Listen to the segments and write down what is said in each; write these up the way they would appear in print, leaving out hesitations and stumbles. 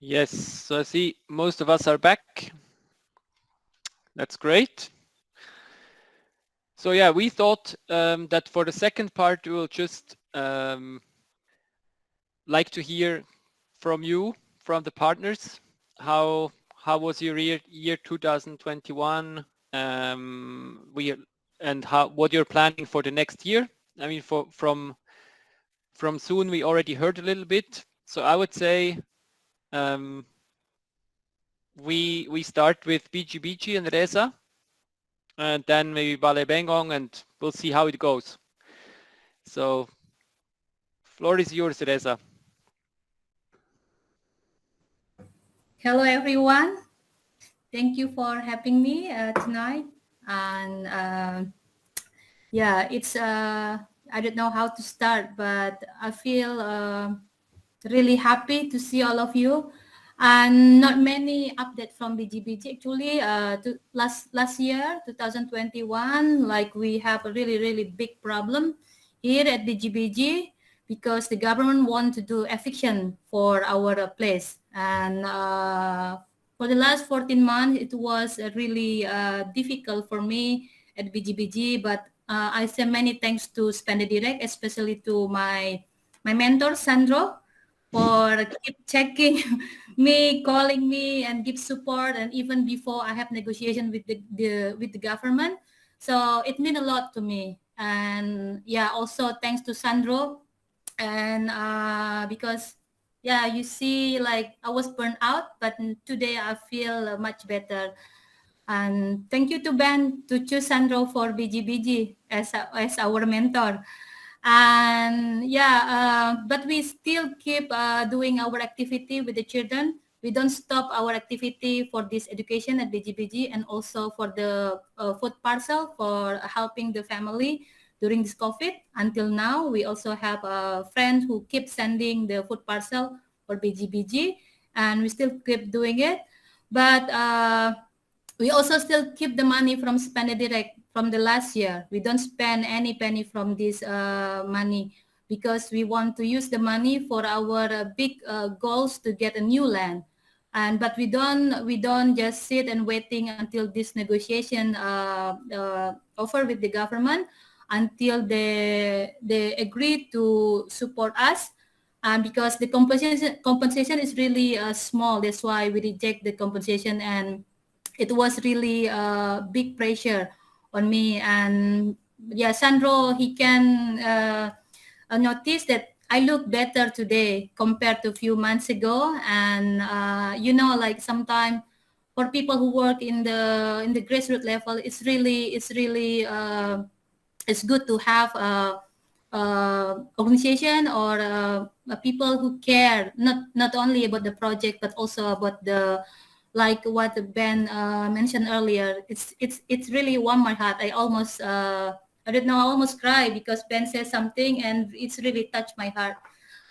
Yes, so I see most of us are back. That's great. So yeah, we thought that for the second part we will just like to hear from you, from the partners, how was your year 2021? We and how what you're planning for the next year. I mean, from soon we already heard a little bit. So I would say um, we start with BGBG and Reza, and then maybe Bale Bengong, and we'll see how it goes. So floor is yours, Reza. Hello, everyone. Thank you for having me tonight. And yeah, it's I don't know how to start, but I feel really happy to see all of you. And not many update from BGBG actually. Last year, 2021, like we have a really big problem here at BGBG because the government want to do eviction for our place. And for the last 14 months, it was really difficult for me at BGBG, but I say many thanks to SpendeDirekt, especially to my mentor Sandro for keep checking me, calling me, and give support. And even before I have negotiation with the government, so it meant a lot to me. And yeah, also thanks to Sandro, and because yeah, you see, like I was burned out, but today I feel much better. And thank you to Ben to choose Sandro for BGBG as our mentor. And yeah, but we still keep doing our activity with the children. We don't stop our activity for this education at BGBG, and also for the food parcel for helping the family during this COVID. Until now, we also have a friend who keeps sending the food parcel for BGBG, and we still keep doing it. But we also still keep the money from SpendeDirekt from the last year. We don't spend any penny from this money because we want to use the money for our big goals to get a new land. And but we don't just sit and waiting until this negotiation offer with the government until they agree to support us. And because the compensation is really small, that's why we reject the compensation. And it was really big pressure on me. And yeah, Sandro, he can notice that I look better today compared to a few months ago. And like sometimes for people who work in the grassroots level, it's really it's good to have organization or people who care not only about the project but also about the, like what Ben mentioned earlier. It's really warm my heart. I almost I don't know, I almost cry because Ben says something and it's really touched my heart.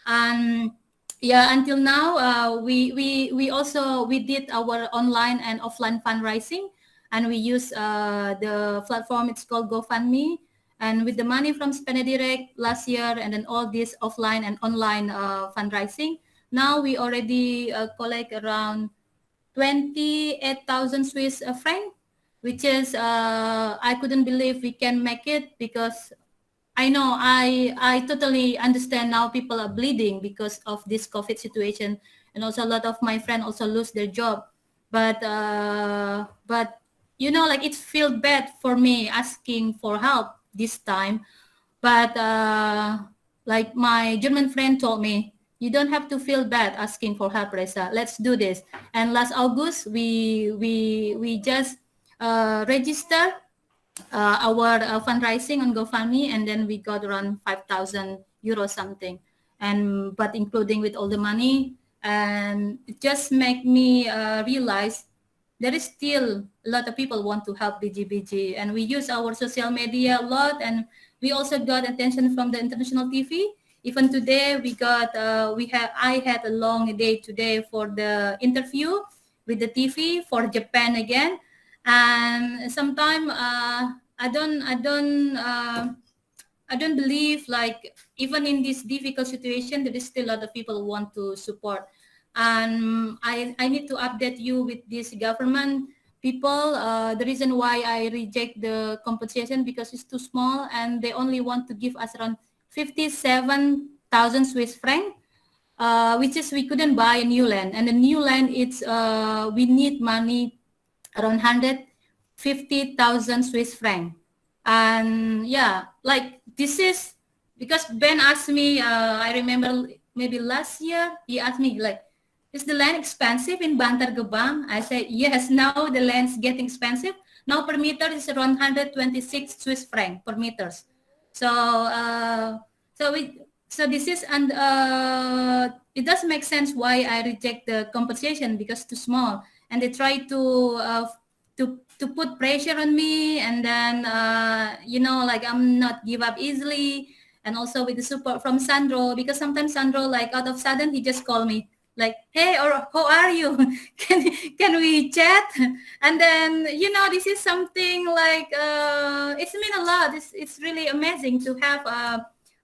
And yeah, until now, we also we did our online and offline fundraising, and we use the platform. It's called GoFundMe, and with the money from SpendeDirekt last year, and then all this offline and online fundraising, now we already collect around 28,000 Swiss franc, which is I couldn't believe we can make it because I know I totally understand now people are bleeding because of this COVID situation, and also a lot of my friends also lose their job. But like it feel bad for me asking for help this time. But like my German friend told me, you don't have to feel bad asking for help, Reza. Let's do this. And last August, we just register our fundraising on GoFundMe, and then we got around 5,000 euros something, and but including with all the money, and it just make me realize there is still a lot of people want to help BGBG, and we use our social media a lot, and we also got attention from the international TV. Even today, I had a long day today for the interview with the TV for Japan again. And sometimes I don't believe, like even in this difficult situation there is still a lot of people who want to support. And I need to update you with this government people. The reason why I reject the compensation because it's too small and they only want to give us around 57,000 Swiss franc, which is we couldn't buy a new land. And the new land, it's we need money around 150,000 Swiss franc. And yeah, like this is because Ben asked me, I remember maybe last year, he asked me like, is the land expensive in Bantar Gebang? I said, yes, now the land's getting expensive. Now per meter is around 126 Swiss franc per meters. So, so this is, and it does make sense why I reject the compensation because too small. And they try to put pressure on me, and then you know, like I'm not give up easily. And also with the support from Sandro, because sometimes Sandro, like out of sudden, he just call me like, hey, or how are you? can we chat? And then, you know, this is something like it's mean a lot. It's really amazing to have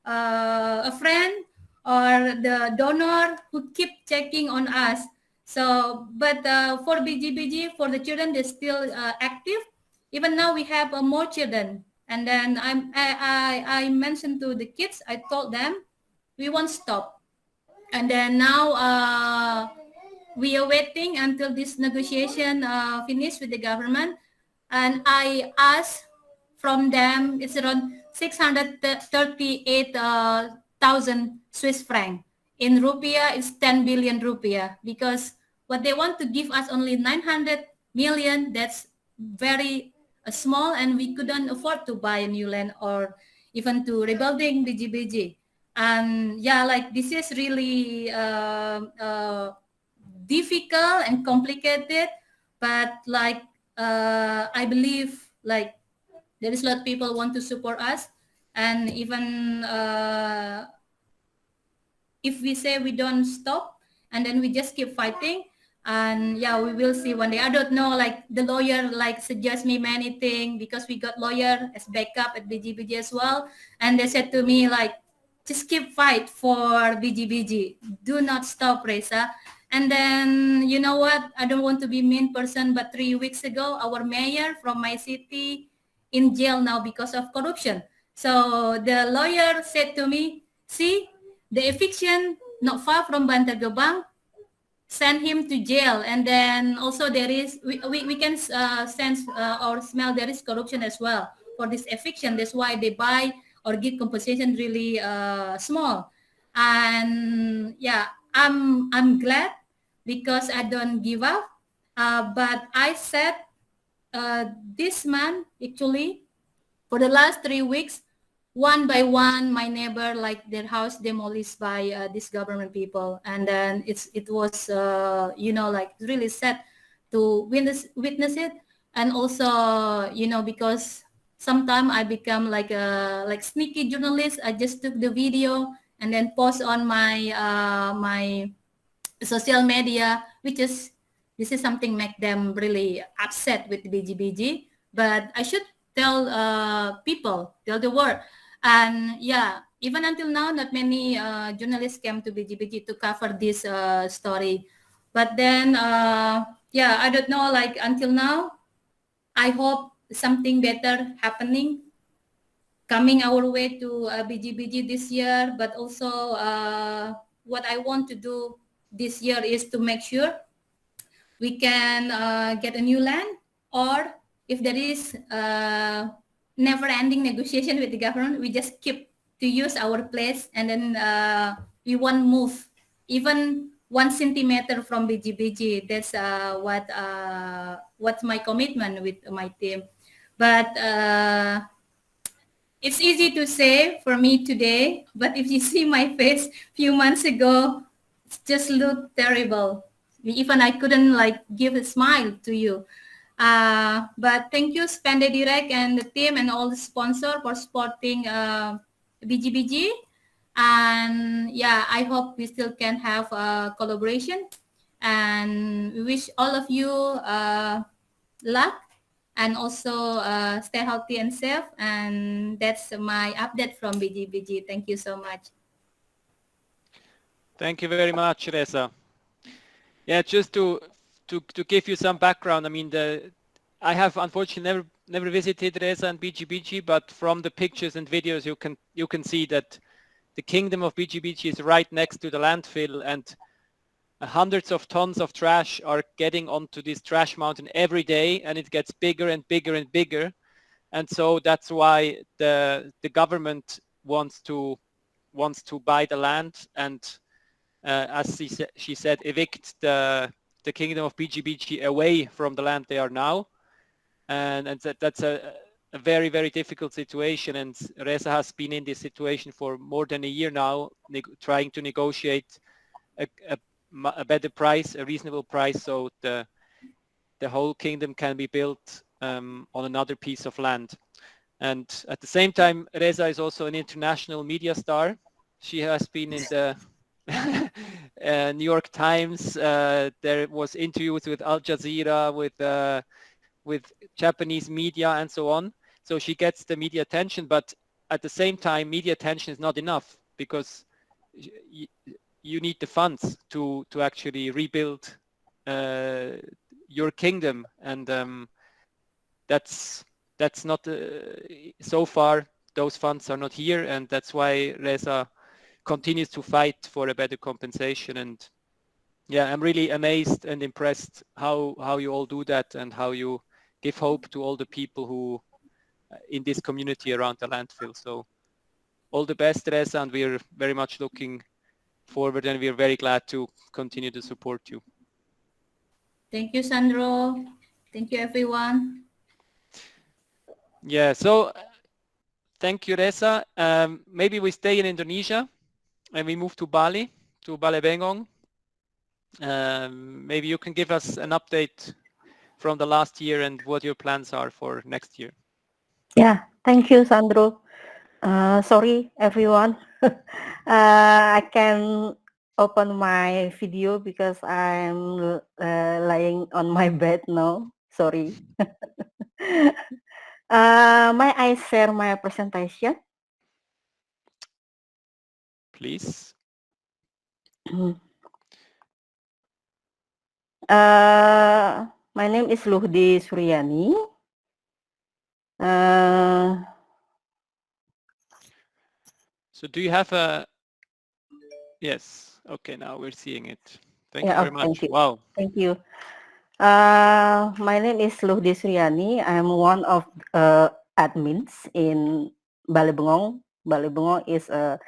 a friend or the donor who keep checking on us. So, but for BGBG, for the children, they're still active. Even now, we have more children. And then I mentioned to the kids, I told them, we won't stop. And then now we are waiting until this negotiation finish with the government. And I asked from them, it's around 638,000 Swiss franc. In rupiah, it's 10 billion rupiah, because what they want to give us only 900 million, that's very small, and we couldn't afford to buy a new land or even to rebuilding the GBG. And yeah, like this is really difficult and complicated, but like I believe like there is a lot of people want to support us. And even if we say we don't stop and then we just keep fighting, and yeah, we will see one day. I don't know, like the lawyer like suggest me many things, because we got lawyer as backup at BGBG as well, and they said to me like, just keep fight for BGBG, do not stop, Reza. And then, you know what, I don't want to be mean person, but 3 weeks ago our mayor from my city in jail now because of corruption. So the lawyer said to me, see, the eviction not far from Bantar Gebang, send him to jail. And then also there is, we can sense or smell there is corruption as well for this eviction. That's why they buy or give compensation really small. And yeah, I'm glad because I don't give up. But I said this month actually, for the last 3 weeks, one by one, my neighbor, like their house demolished by these government people. And then it was, you know, like really sad to witness it. And also, you know, because sometimes I become like a sneaky journalist. I just took the video and then post on my my social media, which is, this is something make them really upset with BGBG. But I should tell people, tell the world. And yeah, even until now, not many journalists came to BGBG to cover this story. But then, yeah, I don't know, like until now, I hope something better happening coming our way to BGBG this year. But also what I want to do this year is to make sure we can get a new land, or if there is never-ending negotiation with the government, we just keep to use our place, and then we won't move even 1 centimeter from BGBG. That's what's my commitment with my team. But it's easy to say for me today, but if you see my face few months ago, it just looked terrible. Even I couldn't like give a smile to you. But thank you, SpendeDirekt and the team and all the sponsor for supporting BGBG. And yeah, I hope we still can have a collaboration. And we wish all of you luck, and also stay healthy and safe. And that's my update from BGBG. Thank you so much. Thank you very much, Reza. Yeah, just to give you some background, I mean, I have unfortunately never visited Reza and BGBG, but from the pictures and videos you can see that the kingdom of BGBG is right next to the landfill, and hundreds of tons of trash are getting onto this trash mountain every day, and it gets bigger and bigger and bigger. And so that's why the government wants to buy the land and as she said, evict the kingdom of BGBG away from the land they are now. And that's a very, very difficult situation. And Reza has been in this situation for more than a year now, trying to negotiate a better price, a reasonable price, so the whole kingdom can be built on another piece of land. And at the same time, Reza is also an international media star. She has been in the New York Times. There was interviews with Al Jazeera, with Japanese media, and so on. So she gets the media attention, but at the same time, media attention is not enough because you need the funds to actually rebuild your kingdom, and that's not so far. Those funds are not here, and that's why Reza continues to fight for a better compensation. And yeah, I'm really amazed and impressed how you all do that and how you give hope to all the people who in this community around the landfill. So all the best, Reza, and we're very much looking forward, and we're very glad to continue to support you. Thank you, Sandro. Thank you, everyone. Yeah, so thank you, Reza. Maybe we stay in Indonesia and we move to Bali, to Balebengong. Maybe you can give us an update from the last year and what your plans are for next year. Yeah, thank you, Sandro. Sorry, everyone. I can open my video because I'm lying on my bed now. Sorry. May I share my presentation? Please. My name is Luhdi Suryani. So do you have a... Yes. Okay, now we're seeing it. Thank you Yeah, very much. thank you. Wow. Thank you. My name is Luhdi Suryani. I'm one of admins in Balebengong. Balebengong is a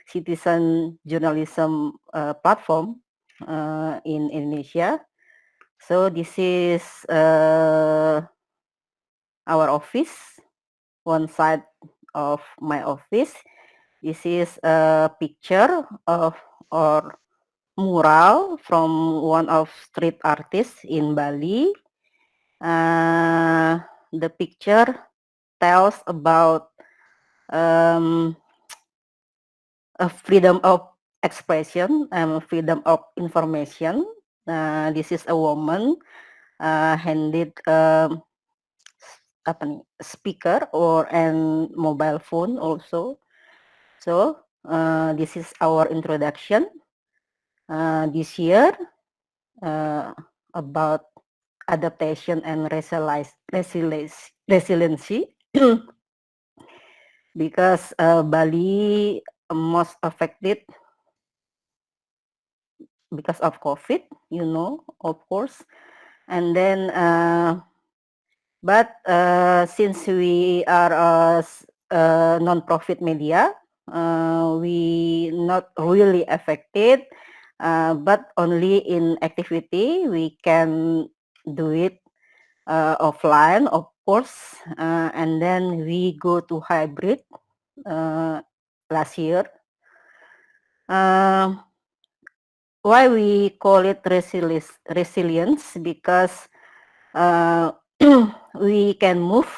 citizen journalism platform in Indonesia. So this is our office, one side of my office. This is a picture of our mural from one of street artists in Bali. The picture tells about freedom of expression and freedom of information. This is a woman handed apa nih, speaker or an mobile phone also. So this is our introduction this year about adaptation and resiliency because Bali most affected because of COVID, of course. And then, but since we are a non-profit media, we not really affected, but only in activity we can do it offline, of course, and then we go to hybrid last year. Why we call it resilience? Because we can move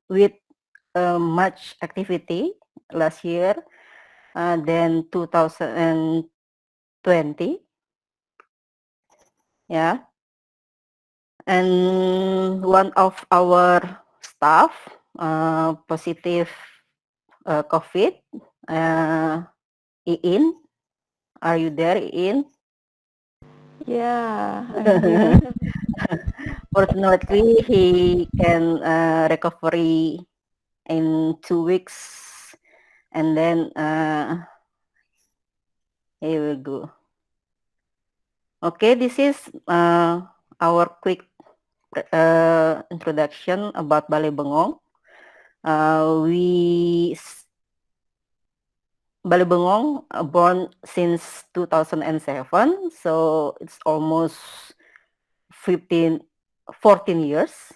with much activity last year than 2020. Yeah. And one of our staff positive COVID. Iin, are you there, Iin? Yeah, I'm here. Fortunately, he can recovery in 2 weeks, and then he will go. Okay, this is our quick introduction about Balai Bengong. Balai Bengong born since 2007, so it's almost 15, 14 years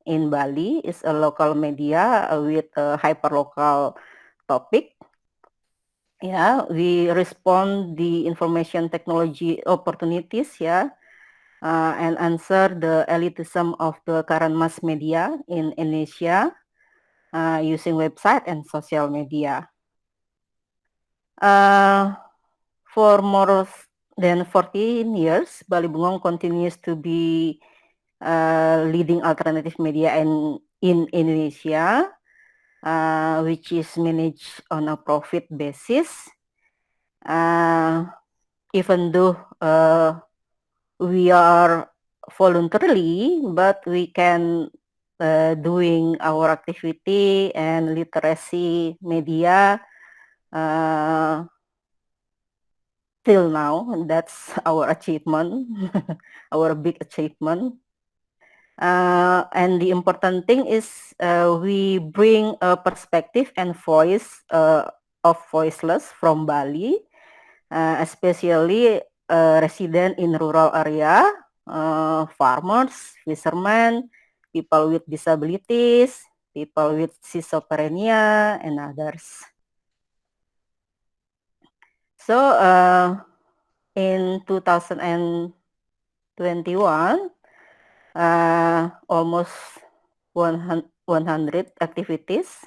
in Bali. It's a local media with a hyperlocal topic. Yeah, we respond the information technology opportunities, yeah, and answer the elitism of the current mass media in Indonesia using website and social media. For more than 14 years, Bali Bengong continues to be leading alternative media in Indonesia, which is managed on a profit basis. Even though we are voluntarily, but we can doing our activity and literacy media till now. That's our achievement, our big achievement. And the important thing is we bring a perspective and voice of voiceless from Bali, especially resident in rural area, farmers, fishermen, people with disabilities, people with schizophrenia, and others. So in 2021, almost 100 activities,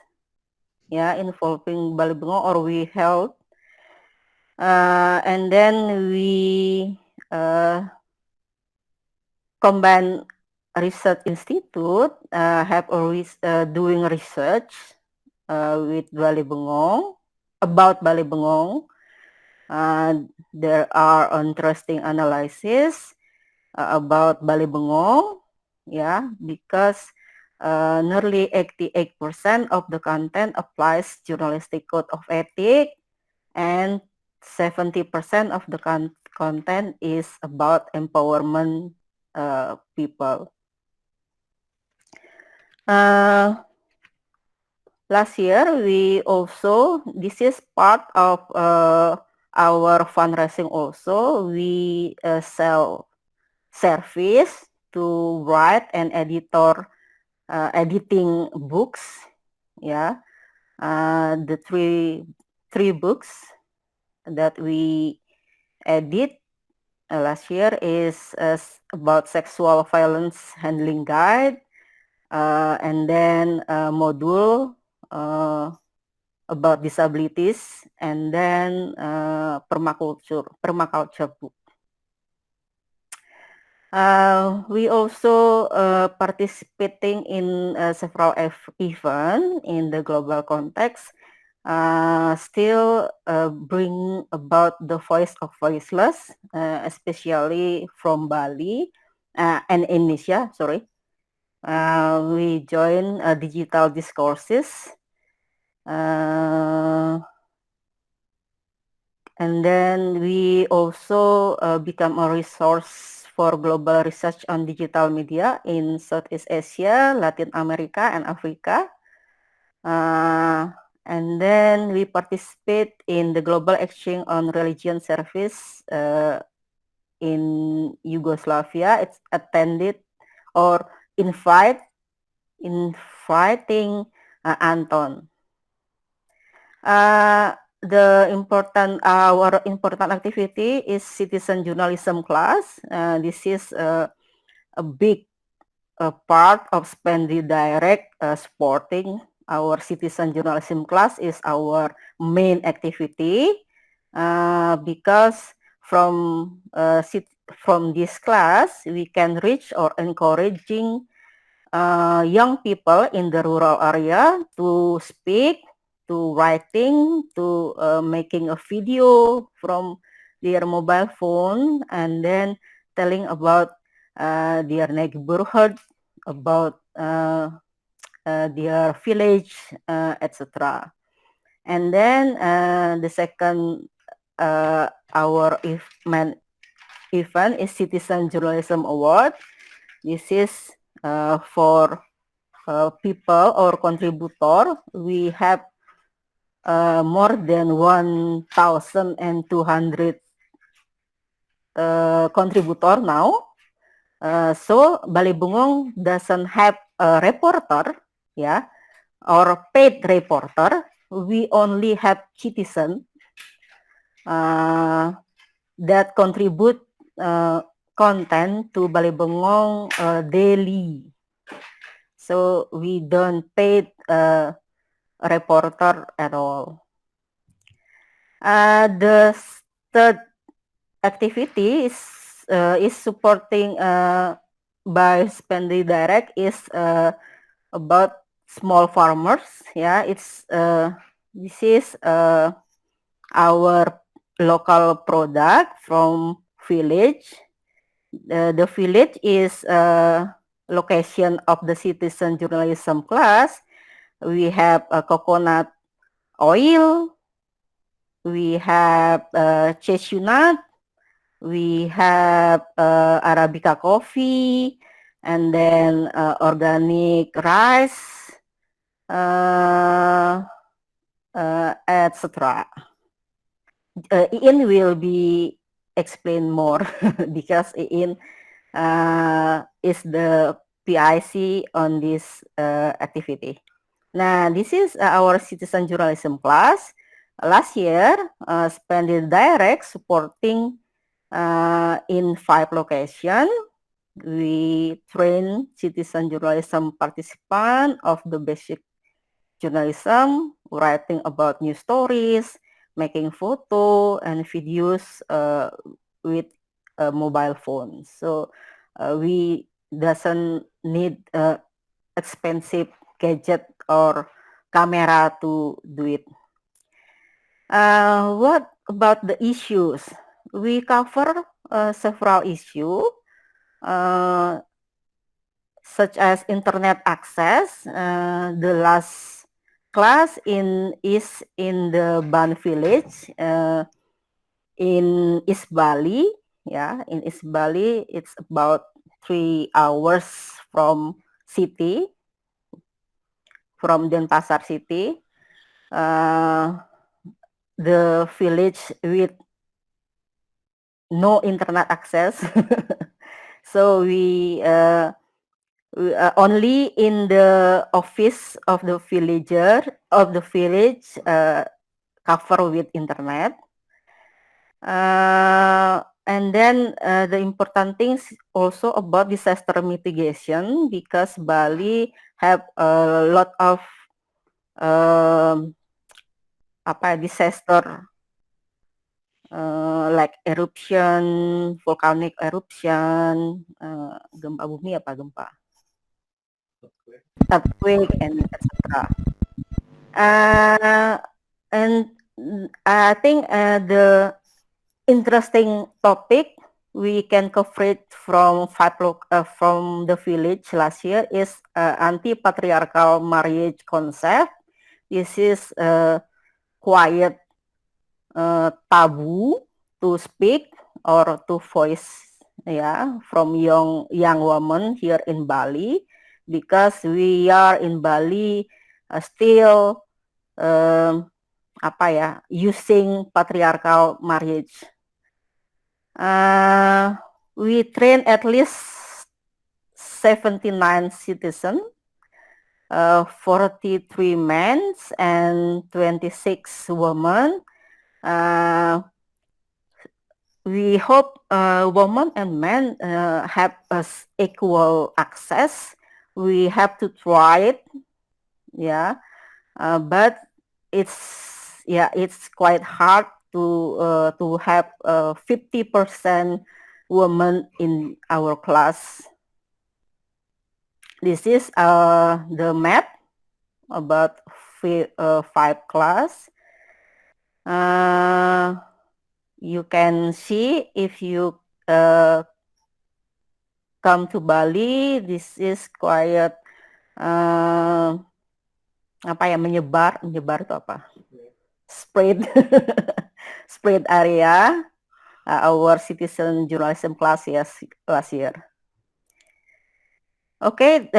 yeah, involving Bali Bengong or we held, and then we combine research institute have always doing research with Bali Bengong about Bali Bengong. There are interesting analysis about Bali Bengong, yeah, because nearly 88% of the content applies journalistic code of ethic, and 70% of the content is about empowerment people. Last year, we also, this is part of our fundraising also, we sell service to write and editing books, yeah. The three books that we edit last year is about sexual violence handling guide, and then a module about disabilities, and then permaculture book. We also participating in several events in the global context, still bring about the voice of voiceless, especially from Bali and Indonesia, sorry. We join digital discourses, and then we also become a resource for global research on digital media in Southeast Asia, Latin America, and Africa. And then we participate in the global exchange on religion service in Yugoslavia. It's attended or inviting Anton. Our important activity is citizen journalism class. This is a big part of SpendeDirekt supporting our citizen journalism class is our main activity because from this class we can reach or encouraging young people in the rural area to speak, to writing, to making a video from their mobile phone, and then telling about their neighborhood, about their village, etc. And then the second our event is Citizen Journalism Award. This is for people or contributor. We have more than 1,200 contributor now. So Bali Bungong doesn't have a reporter, yeah, or paid reporter. We only have citizen that contribute content to Bali Bungong daily. So we don't pay a reporter at all. The third activity is supporting by SpendeDirekt is about small farmers. Yeah, it's this is our local product from village. The village is location of the citizen journalism class. We have coconut oil. We have cashew nut. We have Arabica coffee, and then organic rice, etc. Iin will be explain more because Iin is the PIC on this activity. Now, this is our citizen journalism class. Last year, SpendeDirekt supporting in 5 locations. We train citizen journalism participant of the basic journalism, writing about news stories, making photo and videos with a mobile phone. So we doesn't need expensive gadget or camera to do it. What about the issues? We cover several issues such as internet access. The last class is in the Ban village in East Bali. Yeah, in East Bali, it's about 3 hours from city, from Denpasar city. The village with no internet access. So we only in the office of the villager of the village cover with internet. And then the important things also about disaster mitigation, because Bali have a lot of disaster like eruption, volcanic eruption, gempa bumi gempa, earthquake, and etc. And I think the interesting topic we can cover it from from the village last year is anti-patriarchal marriage concept. This is quiet taboo to speak or to voice, yeah, from young women here in Bali, because we are in Bali still using patriarchal marriage. We train at least 79 citizens, 43 men and 26 women. We hope women and men have equal access. We have to try it, yeah, but it's quite hard to have 50% women in our class. This is the map about 5 class. You can see if you come to Bali, this is quite apa ya, menyebar itu apa? Spread spread area. Our citizen journalism class last year. Okay,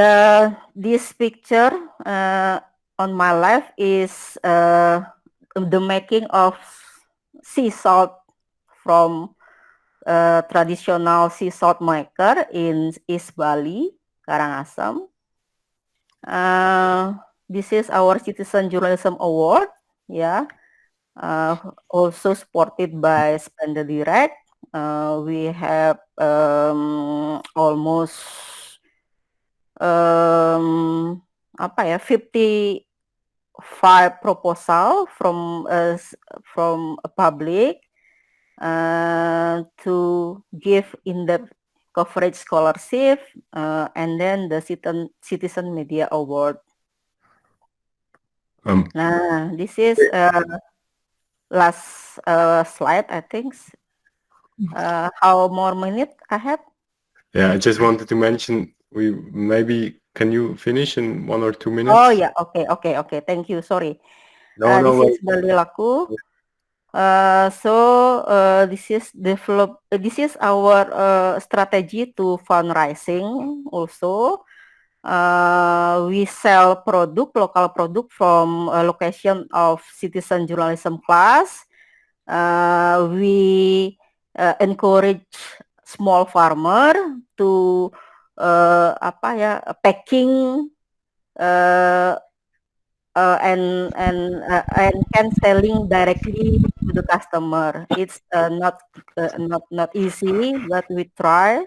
this picture on my left is the making of sea salt from traditional sea salt maker in East Bali, Karangasem. This is our Citizen Journalism Award, yeah. Also supported by SpendeDirekt. We have almost 55 proposal from a public to give in-depth coverage scholarship, and then the Citizen Media Award. Nah, this is last slide, I think. How more minute I have? Yeah, I just wanted to mention, can you finish in 1 or 2 minutes? Oh yeah, okay. Thank you. Sorry. This is Bali Laku. This is our strategy to fundraising also. We sell local product from a location of citizen journalism class. We encourage small farmer to packing and can selling directly to the customer. It's not easy, but we try.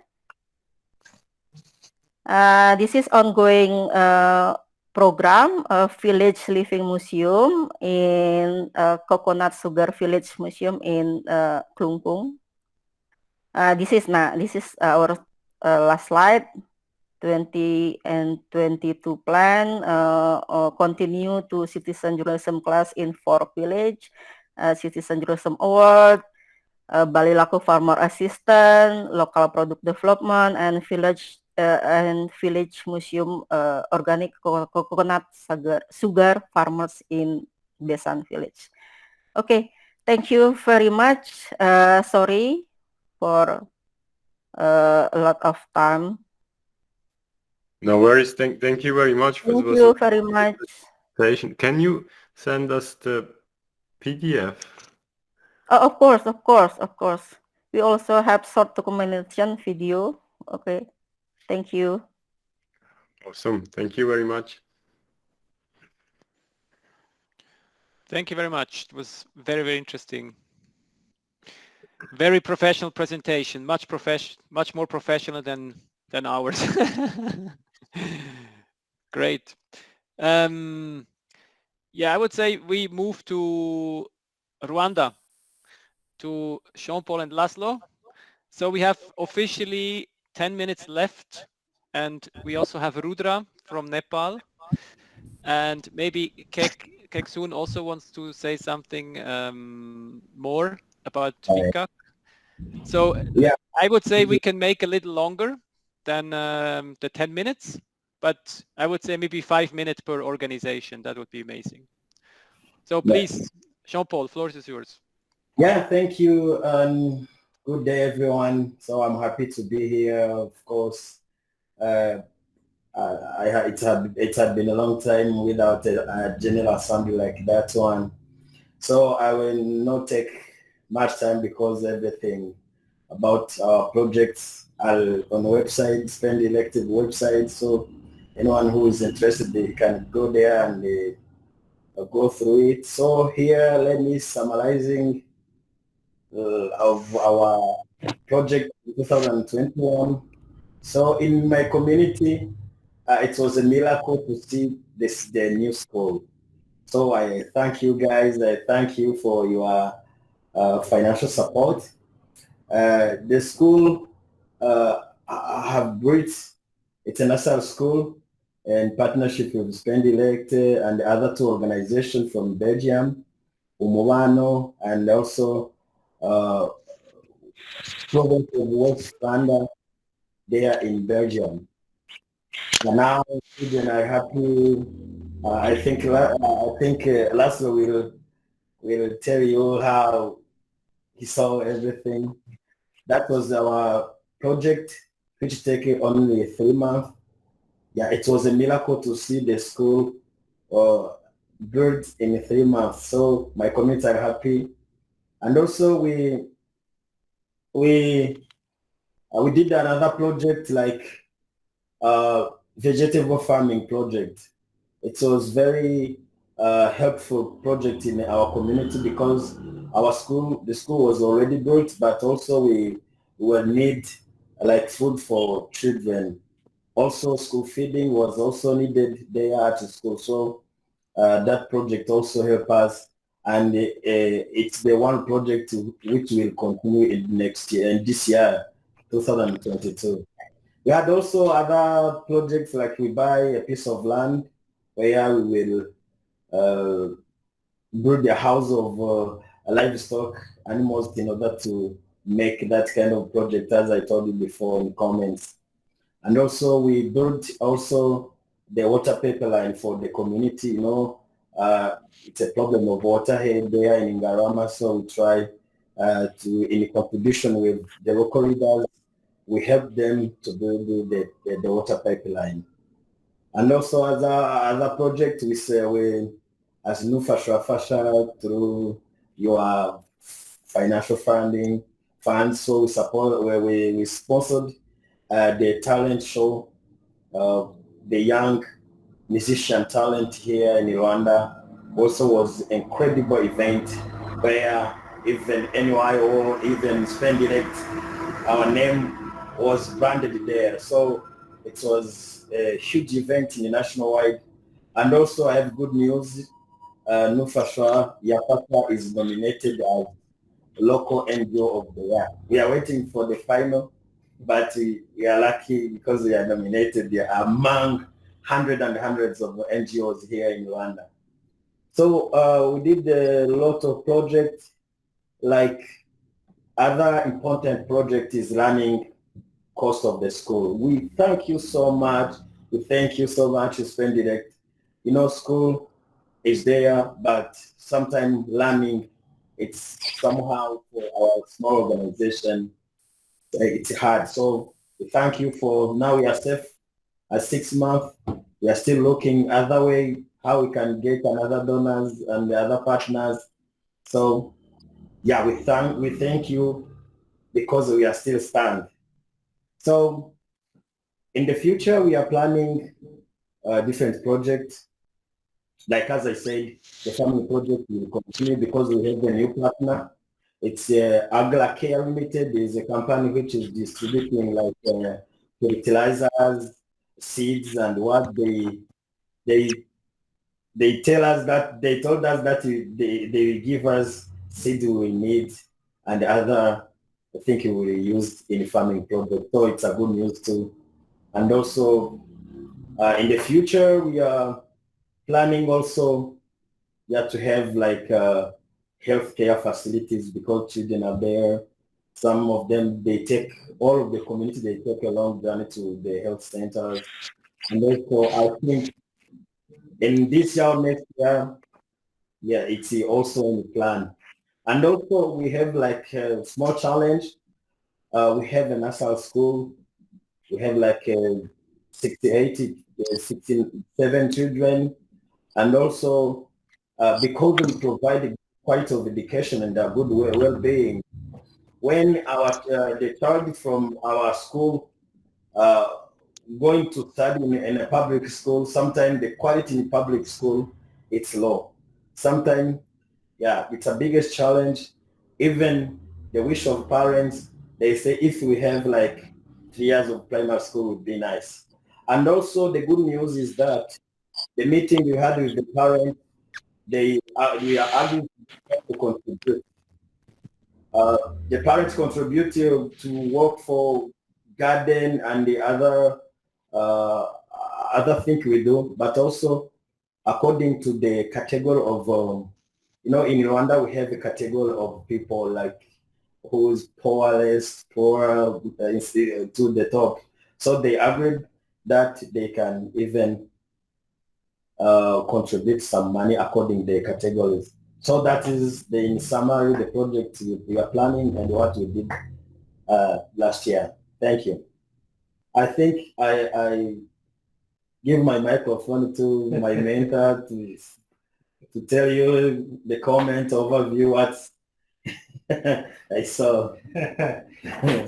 This is ongoing program, Village Living Museum in Coconut Sugar Village Museum in Klungkung. This is our last slide. 20 and 22 plan, continue to citizen journalism class in 4 village, citizen journalism award, Bali Laku farmer assistant, local product development, and village museum organic coconut sugar farmers in Besan village. Okay, thank you very much. Sorry for a lot of time. No worries. Thank you very much. Thank you very much. Can you send us the PDF? Oh, of course. We also have short documentation video. Okay. Thank you. Awesome. Thank you very much. Thank you very much. It was very, very interesting. Very professional presentation, much more professional than ours. Great. Yeah, I would say we move to Rwanda, to Jean-Paul and Laszlo. So we have officially 10 minutes left, and we also have Rudra from Nepal. And maybe Keksun also wants to say something more about FICAC. So yeah, I would say we can make a little longer than the 10 minutes, but I would say maybe 5 minutes per organization. That would be amazing. So please, Jean-Paul, floor is yours. Yeah, thank you. Good day, everyone. So I'm happy to be here. Of course, it had been a long time without a general assembly like that one. So I will not take much time because everything about our projects are on the website, SpendeDirekt website. So anyone who is interested, they can go there and go through it. So here, let me summarizing of our project in 2021. So in my community, it was a miracle to see the new school. So I thank you guys. I thank you for your financial support. The school I have built, it's a national school in partnership with SpendeDirekt and the other 2 organizations from Belgium, Umubano, and also province of West Rwanda. there in Belgium. And now children are happy. I think Laszlo will tell you how he saw everything. That was our project, which took only 3 months. Yeah, it was a miracle to see the school built in 3 months. So my community are happy. And also we did another project like vegetable farming project. It was very helpful project in our community because the school was already built, but also we will need like food for children. Also, school feeding was also needed there at the school. So that project also helped us, and it's the one project which will continue in next year and this year, 2022. We had also other projects like we buy a piece of land where we will build a house of livestock animals in order to make that kind of project, as I told you before in comments. And also we built also the water pipeline for the community. You know, it's a problem of water here there in Ngarama, so we try to, in contribution with the local leaders, we help them to build the water pipeline. And also other project we say we as new fasha through your financial funds, so we support where we sponsored the talent show, the young musician talent here in Rwanda. Also was incredible event where even NY or even SpendeDirekt, our name was branded there. So it was a huge event in the nationwide. And also I have good news. Nufashwa Yapapa is nominated as local NGO of the year. We are waiting for the final, but we are lucky because we are nominated among hundreds and hundreds of NGOs here in Rwanda. So we did a lot of projects. Like other important project is running cost of the school. We thank you so much. We thank you so much, SpendeDirekt. You know, school is there, but sometimes learning, it's somehow for our small organization, it's hard. So we thank you for, now we are safe at 6 months. We are still looking other way, how we can get another donors and the other partners. So yeah, we thank you because we are still stand. So in the future, we are planning different projects. Like as I said, the family project will continue because we have a new partner. It's Agla Care Limited is a company which is distributing like fertilizers, seeds, and what they tell us that they told us that they give us seeds we need and other I think we will use in farming project. So it's a good news too. And also in the future we are planning also to have like healthcare facilities because children are there. Some of them, they take, all of the community, they take a long journey to the health centers. And also, I think in this year, next year, yeah, it's also in the plan. And also, we have like a small challenge. We have a national school. We have like 67 children. And also, because we provide quality of education and a good well-being, when the child from our school going to study in a public school, sometimes the quality in public school, it's low. Sometimes, yeah, it's a biggest challenge. Even the wish of parents, they say if we have like 3 years of primary school would be nice. And also the good news is that the meeting we had with the parents, we are arguing to contribute. The parents contribute to work for garden and the other thing we do, but also according to the category of, in Rwanda we have a category of people like who's poorest, poor to the top. So they agreed that they can even contribute some money according to the categories. So that is in summary the project we are planning and what we did last year. Thank you. I think I give my microphone to my mentor to tell you the comment overview what I saw.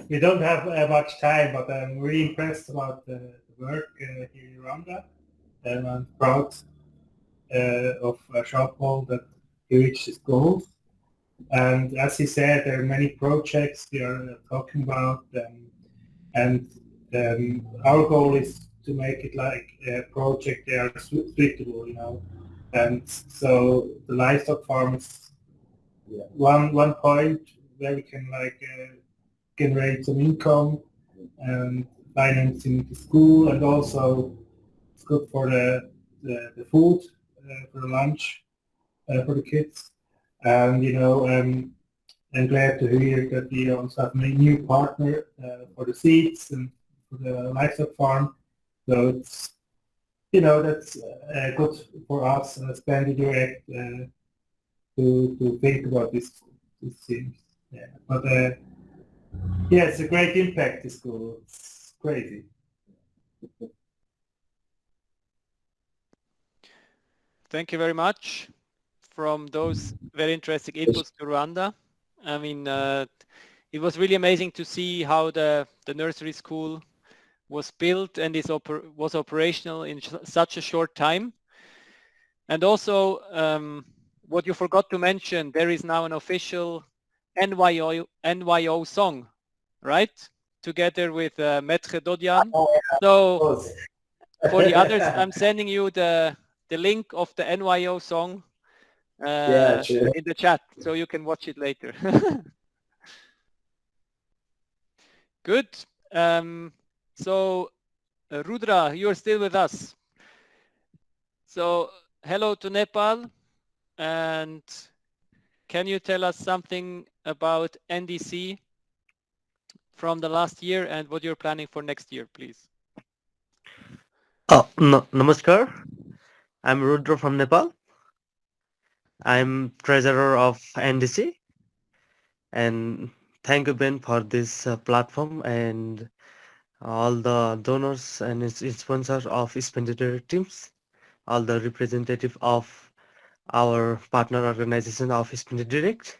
We don't have much time, but I'm really impressed about the work here in Rwanda, and I'm proud of Jean-Paul that he reached his goals. And as he said, there are many projects we are talking about, and our goal is to make it like a project they are suitable, you know. And so the livestock farm is one point where we can like generate some income and financing the school, and also it's good for the food for the lunch for the kids. And you know, I'm glad to hear that we also have a new partner for the seeds and for the livestock farm. So it's, you know, that's good for us as SpendeDirekt to think about these things. Yeah, but yeah, it's a great impact. This school, it's crazy. Thank you very much from those very interesting inputs to Rwanda. I mean, it was really amazing to see how the nursery school was built and was operational in such a short time. And also, what you forgot to mention, there is now an official NYO song, right? Together with Maître Dodian. So for the others, I'm sending you the link of the NYO song in the chat, so you can watch it later. Good. So Rudra, you're still with us. So hello to Nepal, and can you tell us something about NDC from the last year and what you're planning for next year, please? Namaskar. I'm Rudra from Nepal. I'm treasurer of NDC, and thank you, Ben, for this platform and all the donors and sponsors of SpendeDirekt teams, all the representative of our partner organization of SpendeDirekt.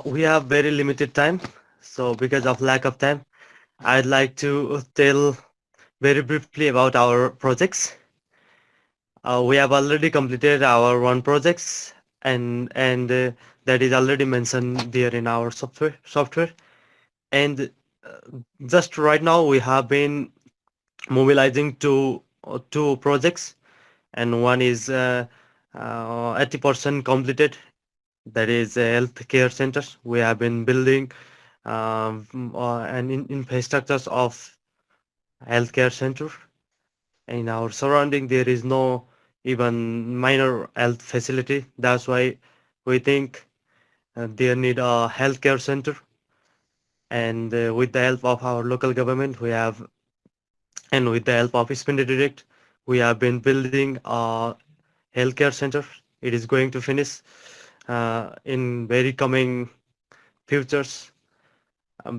We have very limited time, so because of lack of time, I'd like to tell very briefly about our projects. We have already completed our one projects, and that is already mentioned there in our software. And just right now we have been mobilizing two projects, and one is 80% completed. That is a healthcare center. We have been building an infrastructures of healthcare center. In our surrounding, there is no even minor health facility. That's why we think they need a healthcare center. And with the help of our local government, and with the help of SpendeDirekt, we have been building a healthcare center. It is going to finish in very coming futures.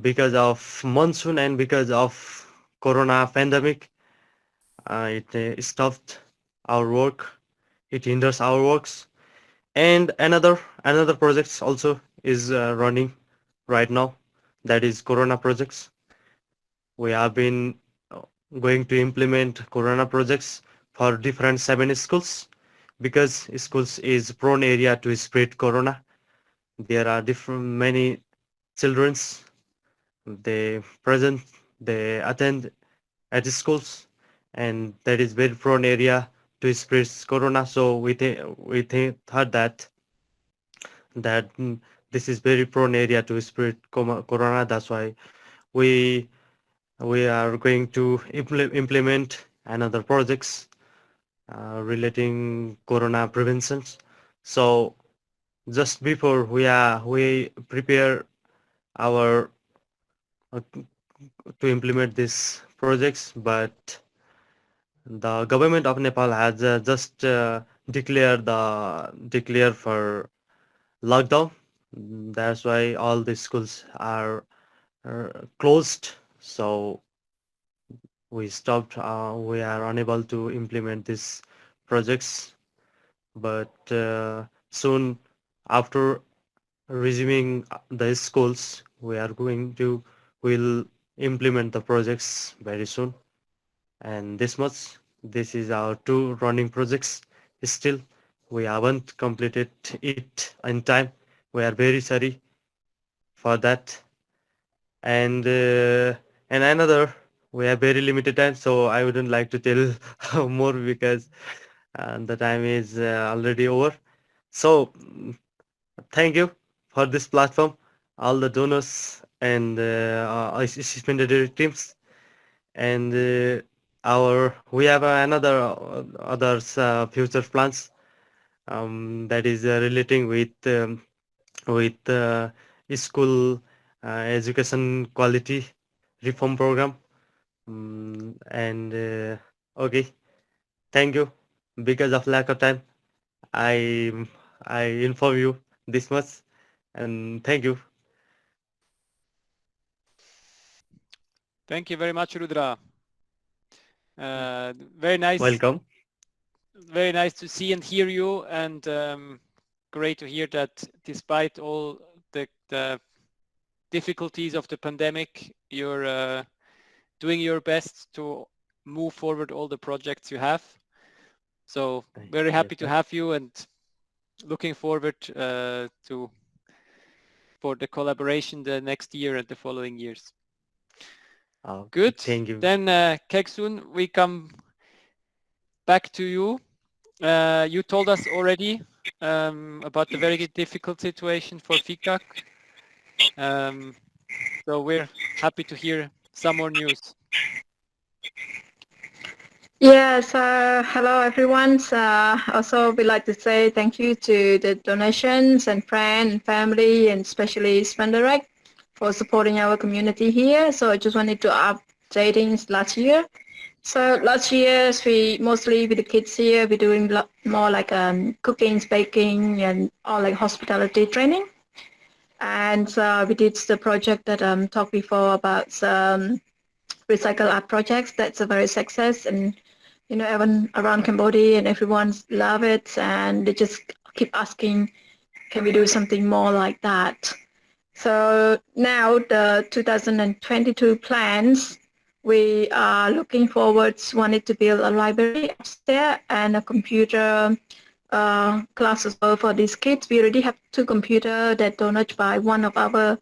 Because of monsoon and because of corona pandemic, it stopped our work. It hinders our works. And another projects also is running right now. That is corona projects. We have been going to implement corona projects for different 7 schools, because schools is prone area to spread corona. There are many childrens, they attend at schools, and that is very prone area to spread corona. So we thought that this is very prone area to spread corona. That's why we are going to implement another projects relating corona preventions. So just before we prepare our to implement these projects, but the government of Nepal has just declare for lockdown. That's why all the schools are closed. So we stopped. We are unable to implement these projects. But soon after resuming the schools, will implement the projects very soon. And this is our 2 running projects. Still, we haven't completed it in time. We are very sorry for that. And another, we have very limited time, so I wouldn't like to tell more because the time is already over. So thank you for this platform, all the donors and SpendeDirekt teams. And we have another others future plans that is relating with school education quality reform program. And okay, thank you. Because of lack of time, I I inform you this much, and thank you. Thank you very much, Rudra. Very nice. Welcome. Very nice to see and hear you, and great to hear that despite all the difficulties of the pandemic, you're doing your best to move forward all the projects you have. So very happy to have you, and looking forward for the collaboration the next year and the following years. Good. Thank you. Then Keksun, we come back to you. You told us already about the very difficult situation for FICAC. So we're happy to hear some more news. Yes, hello everyone. Also, we'd like to say thank you to the donations and friends and family, and especially SpendeDirekt for supporting our community here. So I just wanted to updating last year. So last year, we mostly with the kids here, we're doing more like cooking, baking, and all like hospitality training. And we did the project that talked before about recycle art projects. That's a very success, and you know, everyone around Cambodia and everyone's love it, and they just keep asking, can we do something more like that? So now the 2022 plans, we are looking forward, wanted to build a library upstairs and a computer class as well for these kids. We already have 2 computers that donated by one of our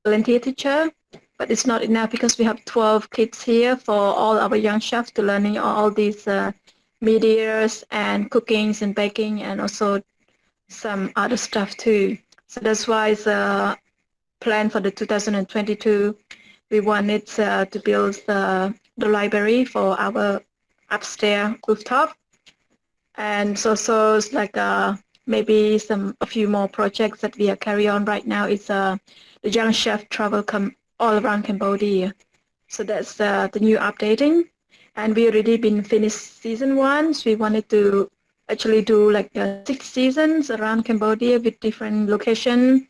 volunteer teacher, but it's not enough because we have 12 kids here for all our young chefs to learning all these medias and cookings and baking and also some other stuff too. So that's why it's a plan for the 2022. We wanted to build the library for our upstairs rooftop, and so it's like maybe a few more projects that we are carry on right now. It's the young chef travel all around Cambodia. So that's the new updating. And we already been finished season 1. So we wanted to actually do like 6 seasons around Cambodia with different location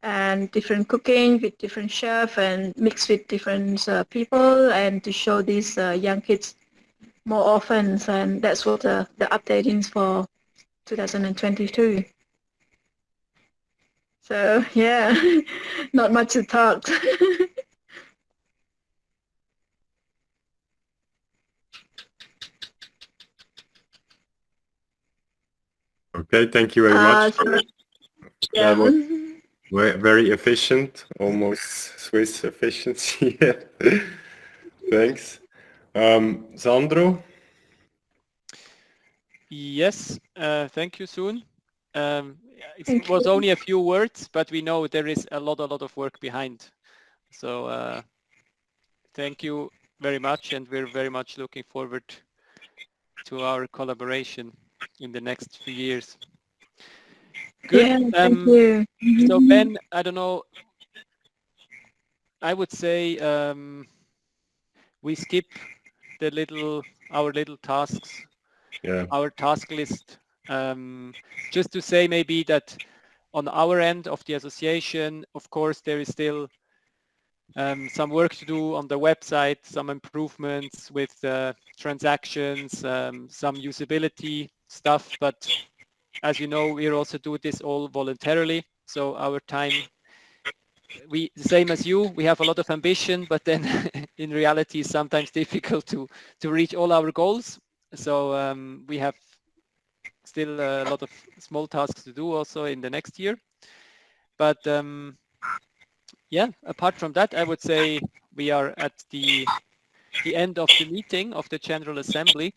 and different cooking with different chef and mixed with different people, and to show these young kids more often. And that's what the updating is for 2022. So yeah, not much to talk. Okay, thank you very much. Yeah. That was very efficient, almost Swiss efficiency. Thanks. Sandro? Yes, thank you, Soon. It was only a few words, but we know there is a lot of work behind. So thank you very much, and we're very much looking forward to our collaboration in the next few years. Good. Yeah, thank you. So Ben, I don't know, I would say we skip our little tasks, Yeah. our task list. Just to say maybe that on our end of the association, of course, there is still some work to do on the website, some improvements with transactions, some usability stuff. But as you know, we also do this all voluntarily. So our time, the same as you, we have a lot of ambition, but then in reality, it's sometimes difficult to reach all our goals. So we have still a lot of small tasks to do also in the next year. But yeah, apart from that, I would say we are at the end of the meeting of the General Assembly.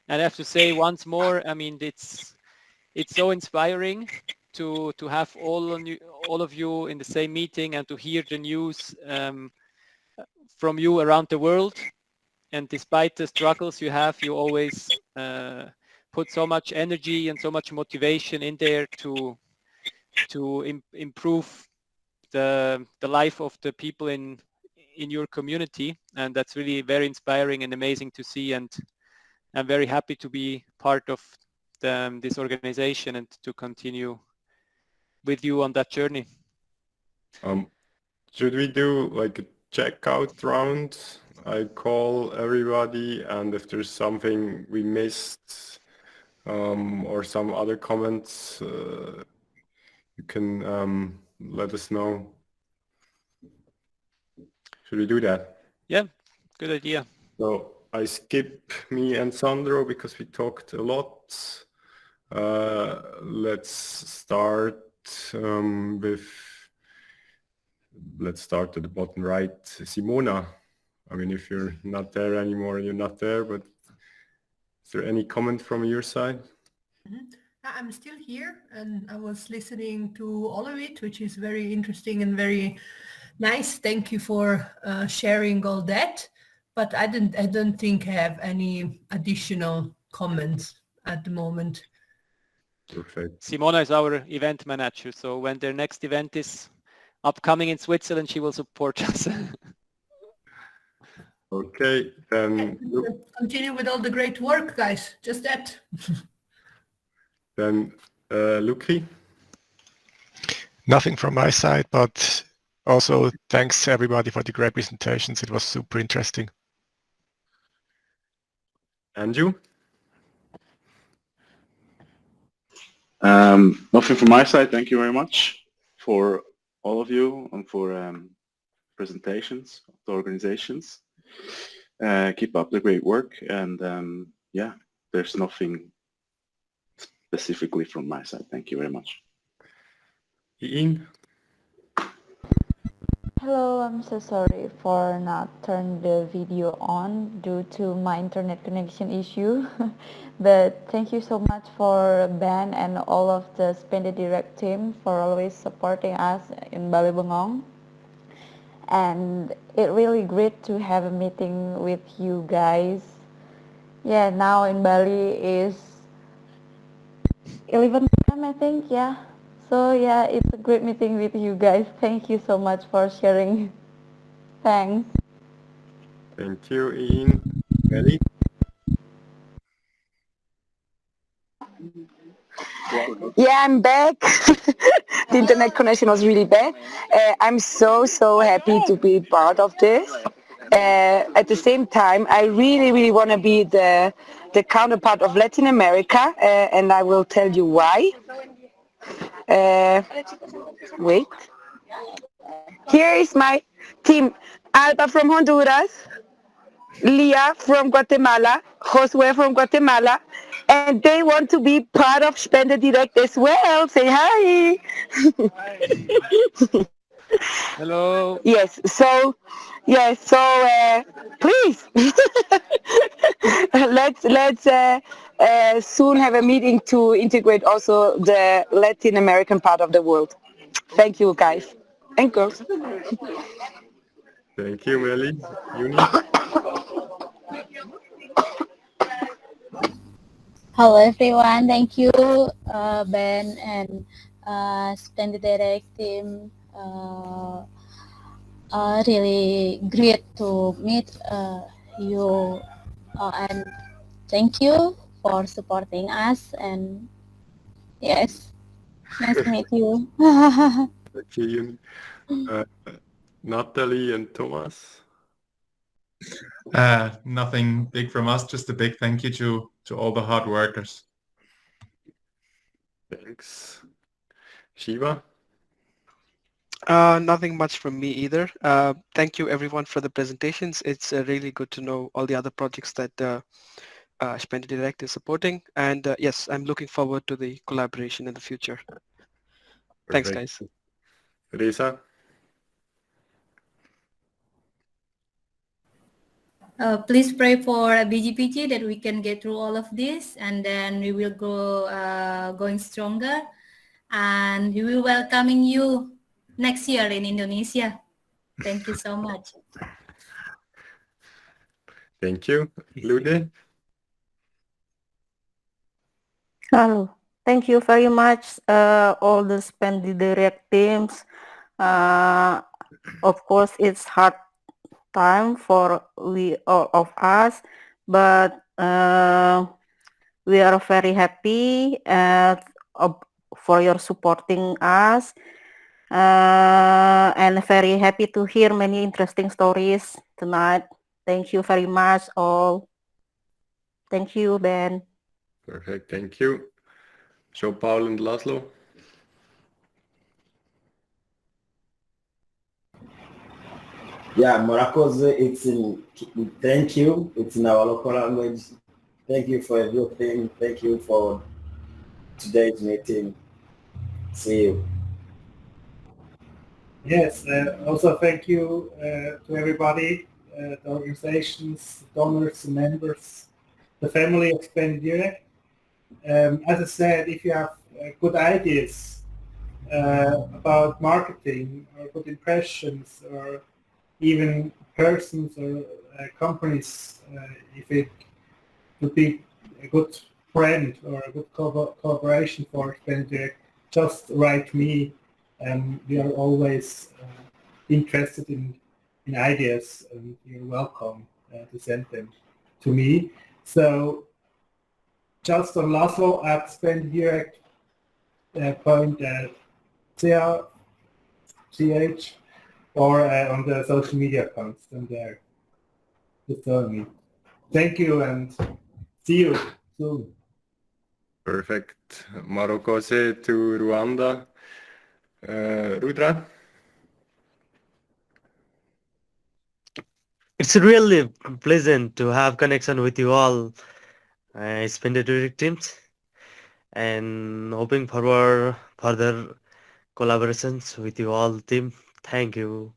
And I have to say once more, I mean, it's so inspiring to have all of you in the same meeting and to hear the news from you around the world. And despite the struggles you have, you always put so much energy and so much motivation in there to improve the life of the people in your community, and that's really very inspiring and amazing to see. And I'm very happy to be part of this organization and to continue with you on that journey. Should we do like a checkout round? I call everybody, and if there's something we missed or some other comments, you can let us know. Should we do that? Yeah, good idea. So I skip me and Sandro because we talked a lot. Let's start let's start at the bottom right. Simona, I mean, if you're not there anymore, you're not there, but is there any comment from your side? I'm still here and I was listening to all of it, which is very interesting and very nice. Thank you for sharing all that. But I don't think I have any additional comments at the moment. Perfect. Simona is our event manager, so when their next event is upcoming in Switzerland, she will support us. Okay, then continue with all the great work, guys. Just that. Then Luki. Nothing from my side, but also thanks everybody for the great presentations. It was super interesting. Andrew? Nothing from my side. Thank you very much for all of you and for presentations of the organizations. Keep up the great work, and yeah, there's nothing specifically from my side. Thank you very much. Ian? Hello, I'm so sorry for not turning the video on due to my internet connection issue. But thank you so much for Ben and all of the SpendeDirekt team for always supporting us in Bali Bengong. And it really great to have a meeting with you guys. Yeah, now in Bali is 11 p.m. I think, yeah. So yeah, it's a great meeting with you guys. Thank you so much for sharing. Thanks. Thank you, Ian. Melly? Yeah, I'm back. The internet connection was really bad. I'm so happy to be part of this. At the same time, I really want to be the counterpart of Latin America, and I will tell you why. Wait. Here is my team. Alba from Honduras, Leah from Guatemala, Josue from Guatemala, and they want to be part of SpendeDirekt as well. Say hi. Hello. Yes. So please let's soon have a meeting to integrate also the Latin American part of the world. Thank you, guys and girls. Thank you, Melly. Uni? Hello everyone, thank you Ben and SpendeDirekt team Really great to meet you, and thank you for supporting us. And yes, nice to meet you. Thank you. Natalie and Thomas. Nothing big from us, just a big thank you to all the hard workers. Thanks. Shiva? Nothing much from me either. Thank you everyone for the presentations. It's really good to know all the other projects that SpendeDirekt is supporting. And yes, I'm looking forward to the collaboration in the future. Thanks, Perfect. guys. Reza? Please pray for BGPG that we can get through all of this, and then we will go going stronger, and we will welcoming you next year in Indonesia. Thank you so much. Thank you. Lude? Hello. Thank you very much, all the SpendeDirekt teams. Of course, it's hard time for we all of us, but we are very happy for your supporting us, and very happy to hear many interesting stories tonight. Thank you very much all. Thank you, Ben. Perfect, thank you. Jean-Paul and Laszlo? Yeah, Morocco's it's in thank you. It's in our local language. Thank you for everything. Thank you for today's meeting. See you. Yes, also thank you to everybody, the organizations, donors, members, the family of SpendeDirekt. As I said, if you have good ideas about marketing or good impressions or even persons or companies, if it would be a good friend or a good collaboration for SpendeDirekt, just write me. We are always interested in ideas, and you're welcome to send them to me. So just on Laszlo at SpendeDirekt .ch or on the social media accounts. I'm there. Just tell me. Thank you and see you soon. Perfect. Marokose to Rwanda. Rudra? It's really pleasant to have connection with you all, SpendeDirekt teams, and hoping for further collaborations with you all team. Thank you.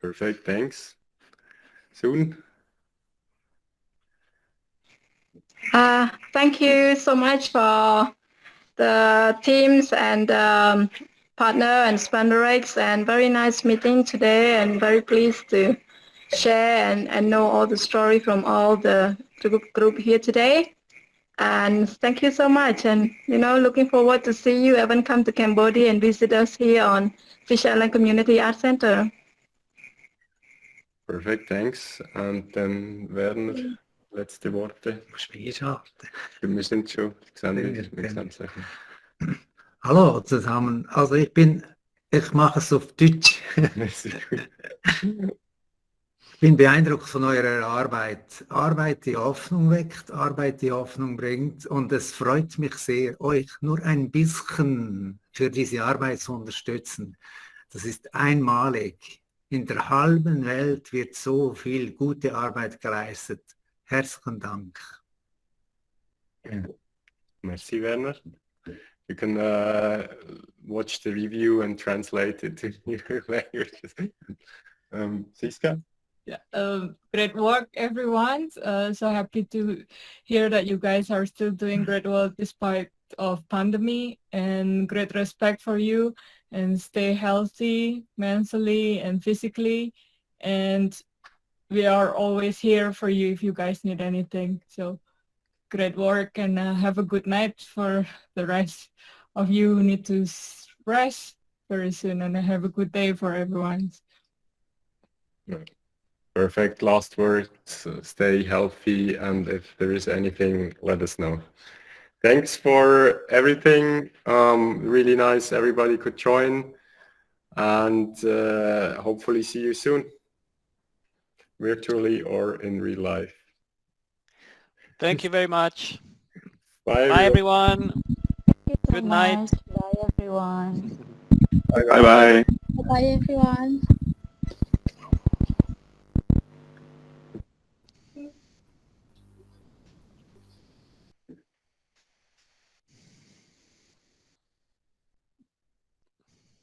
Perfect, thanks. Soon? Thank you so much for the teams and partner and SpendeDirekt, and very nice meeting today, and very pleased to share and know all the story from all the group here today. And thank you so much, and looking forward to see you even come to Cambodia and visit us here on Fish Island Community Art Center. Perfect, thanks. And then Werner, letzte Worte. Wir sind schon gesendet. Hallo zusammen, also ich mache es auf Deutsch. Ich bin beeindruckt von eurer Arbeit. Arbeit, die Hoffnung weckt, Arbeit, die Hoffnung bringt. Und es freut mich sehr, euch nur ein bisschen für diese Arbeit zu unterstützen. Das ist einmalig. In der halben Welt wird so viel gute Arbeit geleistet. Herzlichen Dank. Merci, Werner. You can watch the review and translate it to your languages. Siska? Yeah, great work, everyone. So happy to hear that you guys are still doing great work despite of pandemic, and great respect for you, and stay healthy mentally and physically. And we are always here for you if you guys need anything. So great work, and have a good night for the rest of you who need to rest. very soon, and have a good day for everyone. Perfect last words. Stay healthy, and if there is anything, let us know. Thanks for everything. Really nice everybody could join, and hopefully see you soon, virtually or in real life. Thank you very much. Bye, everyone. Thank you so Good night. much. Bye, everyone. Bye-bye. Bye, everyone.